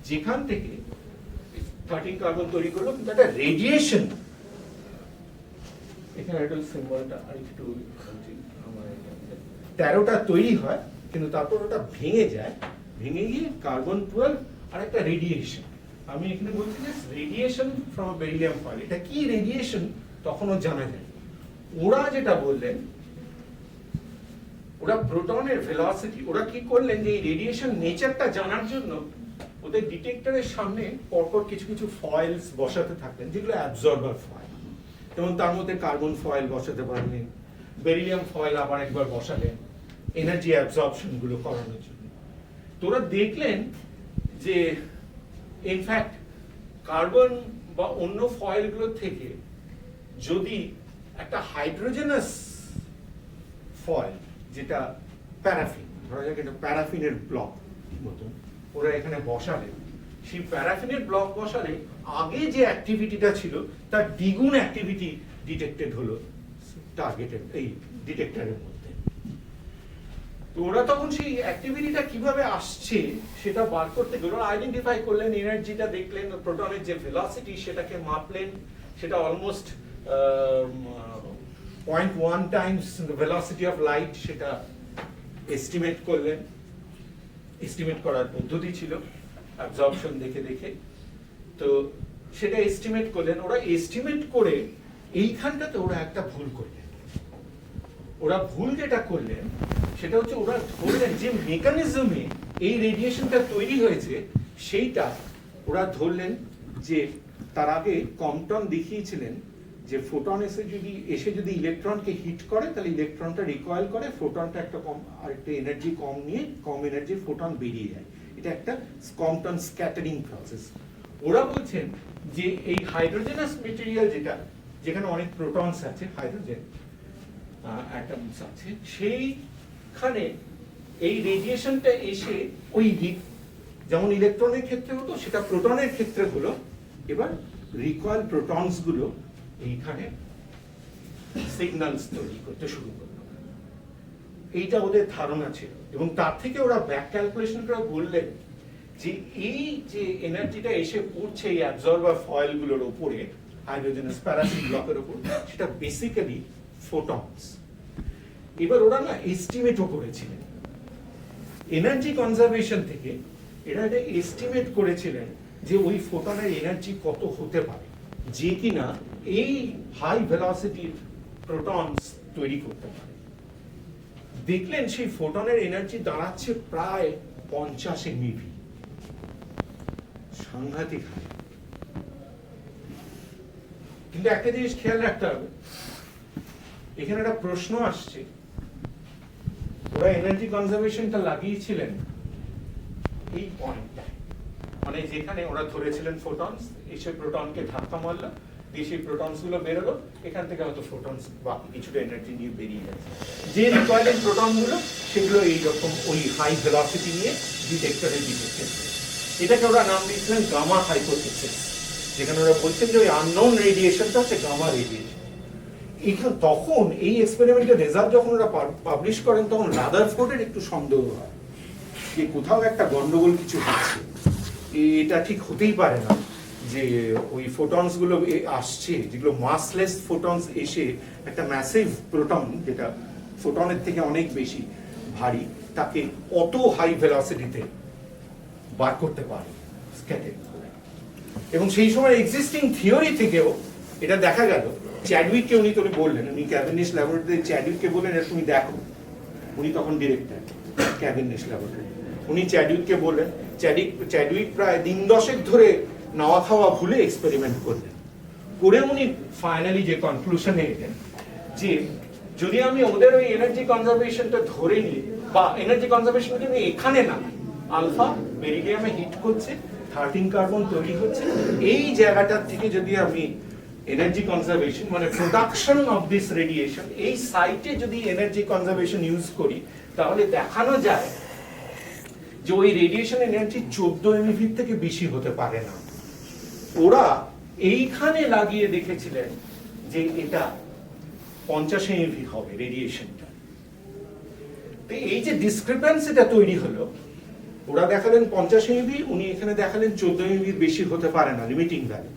যেখান থেকে 13 কার্বন তৈরি করলো, কিন্তু একটা রেডিয়েশন, এখানে একটা সিম্বলটা আর একটু 13টা তৈরি হয়, কিন্তু তারপর ওটা ভেঙে যায়, ভেঙে গিয়ে কার্বন 12 আর একটা রেডিয়েশন। আমি এখানে বলছি যে রেডিয়েশন ফ্রম বেরিলিয়াম ফয়েল, এটা কি রেডিয়েশন তখনও জানা যায়। ওরা যেটা বললেন, ওরা প্রোটনের ভেলোসিটি, ওরা কি করলেন যে এই রেডিয়েশন নেচারটা জানার জন্য ওদের ডিটেক্টরের সামনে পরপর কিছু কিছু ফয়েলস বসাতে থাকলেন, যেগুলো অ্যাবজর্বার ফয়েল। যেমন তার মধ্যে কার্বন ফয়েল বসাতে পারলেন, বেরিলিয়াম ফয়েল আবার একবার বসালেন এনার্জি অ্যাবজর্পশন গুলো করানোর জন্য। তো ওরা দেখলেন যে ইনফ্যাক্ট কার্বন বা অন্য ফয়েলগুলোর থেকে যদি একটা হাইড্রোজেনাস ফয়েল, যেটা প্যারাফিন, ধরা যাক এটা প্যারাফিনের ব্লক মতন, ওরা এখানে বসালেন, সেই প্যারাফিনের ব্লক বসালে আগে যে অ্যাক্টিভিটিটা ছিল তার দ্বিগুণ অ্যাক্টিভিটি ডিটেক্টেড হলো টার্গেটের এই ডিটেক্টরের মধ্যে। তো ওরা তখন সেই অ্যাক্টিভিটিটা কিভাবে আসছে সেটা বার করতে গেল, আইডেন্টিফাই করলেন, এনার্জিটা দেখলেন, প্রোটনের যে ভেলোসিটি সেটাকে মাপলেন, সেটা almost 0.1 Times velocity of light, সেটা এস্টিমেট করলেন। এস্টিমেট করার পদ্ধতি ছিল অ্যাবজর্পশন দেখে দেখে, তো সেটা এস্টিমেট করলেন। ওরা এস্টিমেট করে এইখানটাতে ওরা একটা ভুল করলেন। ওরা ভুল যেটা করলেন সেটা হচ্ছে ওরা ধরলেন যে মেকানিজমে এই রেডিয়েশনটা তৈরি হয়েছে সেইটা ওরা ধরলেন যে তার আগে কম্পটন দেখিয়েছিলেন যে ফোটন এসে যদি ইলেকট্রনকে হিট করে তাহলে ইলেকট্রনটা রিকয়েল করে, ফোটনটা একটা কম আর একটা এনার্জি কম নিয়ে কম এনার্জি ফোটন বেরিয়ে যায়। এটা একটা কম্পটন স্ক্যাটারিং প্রসেস। ওরা বলছেন যে এই হাইড্রোজেনাস মেটেরিয়াল যেটা, যেখানে অনেক প্রোটনস আছে, হাইড্রোজেন অ্যাটমস আছে, সেইখানে এই রেডিয়েশনটা এসে ওই যেমন ইলেকট্রনের ক্ষেত্রে হতো সেটা প্রোটনের ক্ষেত্রে হলো, এবার রিকয়েল প্রোটনস গুলো এইখানে সিগন্যালস তৈরি করতে শুরু করলো। এইটা ওদের ধারণা ছিল, এবং তার থেকে ওরা ব্যাক ক্যালকুলেশন করে বললেন যে এই যে এনার্জিটা এসে পড়ছে এই অ্যাবজর্বার ফয়েল গুলোর উপরে, হাইড্রোজেনাস প্যারাফিন ব্লকের উপর, সেটা বেসিক্যালি ফোটনস। এবার ওরা না এস্টিমেটও করেছিলেন এনার্জি কনজারভেশন থেকে, এরা এটা এস্টিমেট করেছিলেন যে ওই ফোটনের এনার্জি কত হতে পারে, যে কিনা এই হাই ভেলোসিটির প্রোটনস তৈরি করতে পারে। দেখলেন সেই ফোটনের এনার্জি দাঁড়াচ্ছে প্রায় 50 MeV, সাংঘাতিক হাই। কিন্তু একটা জিনিস খেয়াল রাখতে হবে, এখানে একটা প্রশ্ন আসছে, ওরা এনার্জি কনজারভেশনটা লাগিয়েছিলেন এই পয়েন্টটা, মানে যেখানে ওরা ধরেছিলেন ফোটনস এসে প্রোটনকে ধাক্কা মারলো, দিয়ে সেই প্রোটনস গুলো বেরোলো, এখান থেকে হয়তো ফোটনস বাকি কিছুটা এনার্জি নিয়ে বেরিয়ে যাচ্ছে। যে রিকয়েলিং প্রোটন গুলো সেগুলো এইরকম ওই হাই ভেলোসিটি নিয়ে ডিটেক্টরে ডিটেক্টেড। এটাকে ওরা নাম দিয়েছিলেন গামা হাইপোথিসিস, যেখানে ওরা বলছেন যে ওই আননোন রেডিয়েশনটা হচ্ছে গামা রেডিয়েশন। তখন এই এক্সপেরিমেন্টের রেজাল্ট যখন ওরা পাবলিশ করেন তখন রাদারফোর্ডের একটু সন্দেহ হয় যে কোথাও একটা গন্ডগোল কিছু হচ্ছে, এটা ঠিক হতেই পারে না যে ওই ফোটনস গুলো আসছে, যেগুলো মাসলেস ফোটনস এসে একটা ম্যাসিভ প্রোটন, যেটা ফোটনের থেকে অনেক বেশি ভারী, তাকে অত হাই ভেলোসিটিতে বার করতে পারে স্ক্যাটারিং করে। এবং সেই সময় এক্সিস্টিং থিওরি থেকেও এটা দেখা গেল। চ্যাডউইককে উনি বললেন, উনি ক্যাভেন্ডিশ ল্যাবরেটরিতে চ্যাডউইককে বললেন তুমি দেখো, উনি তখন ডিরেক্টর ক্যাভেন্ডিশ ল্যাবরেটরি, উনি চ্যাডউইককে বললেন, চ্যাডউইক প্রায় 10 দশেক ধরে নাওয়া খাওয়া ভুলে এক্সপেরিমেন্ট করলেন, করে উনি ফাইনালি যে কনক্লুশনে এলেন যে যদি আমি ওদের ওই এনার্জি কনজারভেশনটা ধরে নিই, বা এনার্জি কনজারভেশনকে আমি এখানে না, আলফা বেরিলিয়ামে হিট করছে, 13 কার্বন তৈরি হচ্ছে, এই জায়গাটার থেকে যদি আমি এনার্জি কনজারভেশন মানে প্রোডাকশন অফ দিস রেডিয়েশন, এই সাইটে যদি এনার্জি কনজারভেশন ইউজ করি, তাহলে দেখানো যায় যে ওই রেডিয়েশন এনার্জি 14 MeV থেকে বেশি হতে পারে না। ওরা এইখানে লাগিয়ে দেখেছিলেন যে এটা 50 MeV হবে রেডিয়েশনটা। তো এই যে ডিসক্রিপেন্সিটা তৈরি হলো, ওরা দেখালেন 50 MeV, উনি এখানে দেখালেন 14 MeV বেশি হতে পারে না, লিমিটিং ভ্যালু।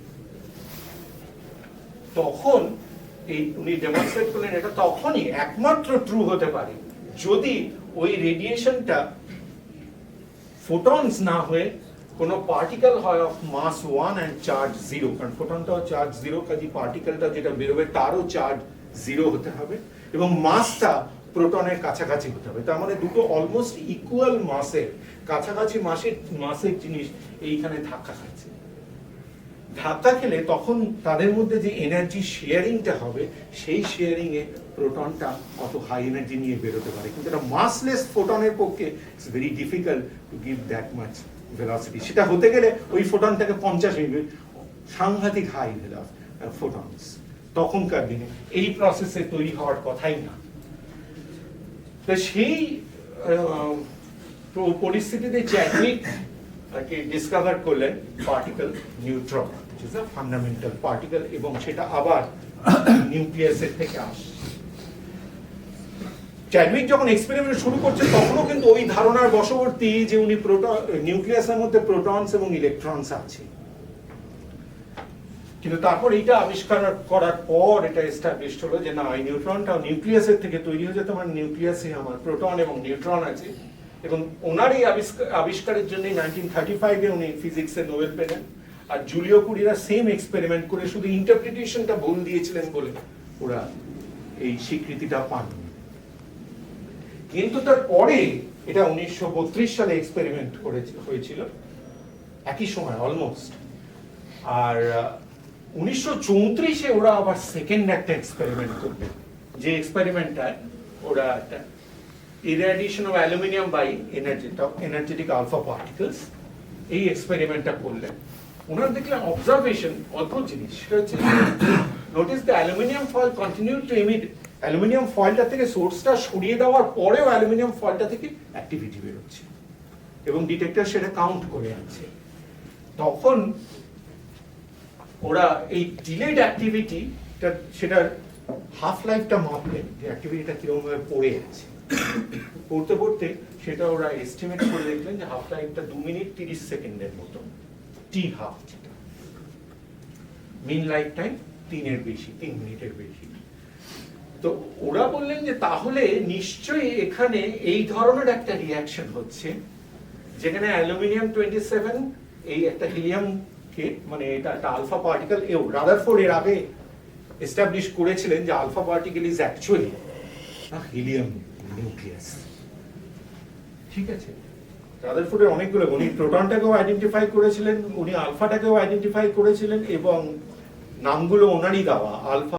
তখন এই উনি ডেমনস্ট্রেট করলেন এটা তখনই একমাত্র ট্রু হতে পারে যদি ওই রেডিয়েশনটা ফোটনস না হয়ে কোনো পার্টিকেল হয় অফ মাস 1 এন্ড চার্জ 0, কারণ ফোটনটাও চার্জ 0, কাজে পার্টিকেলটা যেটা বেরোবে তারও চার্জ 0 হতে হবে এবং মাসটা প্রোটনের কাছাকাছি হতে হবে। তার মানে দুটো অলমোস্ট ইকুয়াল মাসের কাছাকাছি মাসের জিনিস এইখানে ধাক্কা খাচ্ছে। ধাক্কা খেলে তখন তাদের মধ্যে যে এনার্জি শেয়ারিংটা হবে সেই শেয়ারিং এ প্রোটনটা অত হাই এনার্জি নিয়ে বেরোতে পারে, কিন্তু এটা মাসলেস ফোটনের পক্ষে it's very difficult to give that much velocity. সেটা হতে গেলে ওই ফোটনটাকে 50 MeV, সাংঘাতিক হাই ফোটনস তখনকার দিনে এই প্রসেসে তৈরি হওয়ার কথাই না। তো সেই পরিস্থিতিতে চ্যাডউইক ডিসকভার করলেন particle neutron, which is a fundamental particle, এবং সেটা আবার নিউক্লিয়াসের থেকে আসে। চ্যাডউইক যখন এক্সপেরিমেন্ট শুরু করছে তখনও কিন্তু ওই ধারণার বশবর্তী যে উনি নিউক্লিয়াসের মধ্যে প্রোটনস এবং ইলেকট্রনস আছে, কিন্তু তারপর এইটা আবিষ্কার করার পর এটা এস্টাবলিশড হলো যে না, এই নিউট্রনটাও নিউক্লিয়াসের থেকে তৈরি হয়ে যেতে, মানে নিউক্লিয়াসে আমার প্রোটন এবং নিউট্রন আছে। এবং ওনার এই আবিষ্কারের জন্য 1935-এ উনি ফিজিক্সে নোবেল পেলেন। আর জুলিও কুরিরা সেম এক্সপেরিমেন্ট করে শুধু ইন্টারপ্রিটেশনটা ভুল দিয়েছিলেন বলে ওরা এই স্বীকৃতিটা পান। কিন্তু তারপরে এটা 1932 সালে এক্সপেরিমেন্ট হয়েছিল, একই সময় অলমোস্ট। আর 1934-এ ওরা আবার সেকেন্ড একটা এক্সপেরিমেন্ট করলেন, যে এক্সপেরিমেন্টটায় ওরা একটা irradiation of aluminum by energetic alpha particles, এই এক্সপেরিমেন্টটা করলেন। ওনার দেখলেন অবজারভেশন অদ্ভুত জিনিস, সেটা হচ্ছে notice the aluminium foil continue to emit. Aluminium ফয়েলটা থেকে সোর্সটা সরিয়ে দেওয়ার পরেও অ্যালুমিনিয়াম ফয়েলটা থেকে অ্যাক্টিভিটি বেরোচ্ছে এবং ডিটেক্টর সেটা কাউন্ট করে আনছে। তখন ওরা এই ডিলেড অ্যাক্টিভিটি সেটার হাফ লাইফটা মাপলেন, যে অ্যাক্টিভিটিটা কিরকম ভাবে পড়ে আছে। পড়তে পড়তে সেটা ওরা এস্টিমেট করে দেখলেন যে হাফ লাইফটা 2 মিনিট 30 সেকেন্ডের মতো, টি হাফ, যেটা মিন লাইফ টাইম 3 মিনিটের বেশি। তো ওরা বললেন যে তাহলে নিশ্চয়ই এখানে এই ধরনের একটা রিয়াকশন হচ্ছে, যেখানে অ্যালুমিনিয়াম 27 এই একটা হিলিয়ামকে, মানে এটা একটা আলফা পার্টিকেল, রাদারফোর্ড এর আগে এস্টাবলিশ করেছিলেন যে alpha particle is actually helium nucleus. ঠিক আছে, রাদারফোর্ডের অনেকগুলো, উনি প্রোটনটাকেও আইডেন্টিফাই করেছিলেন, উনি আলফাটাকেও আইডেন্টিফাই করেছিলেন, এবং নামগুলো ওনারই দেওয়া, আলফা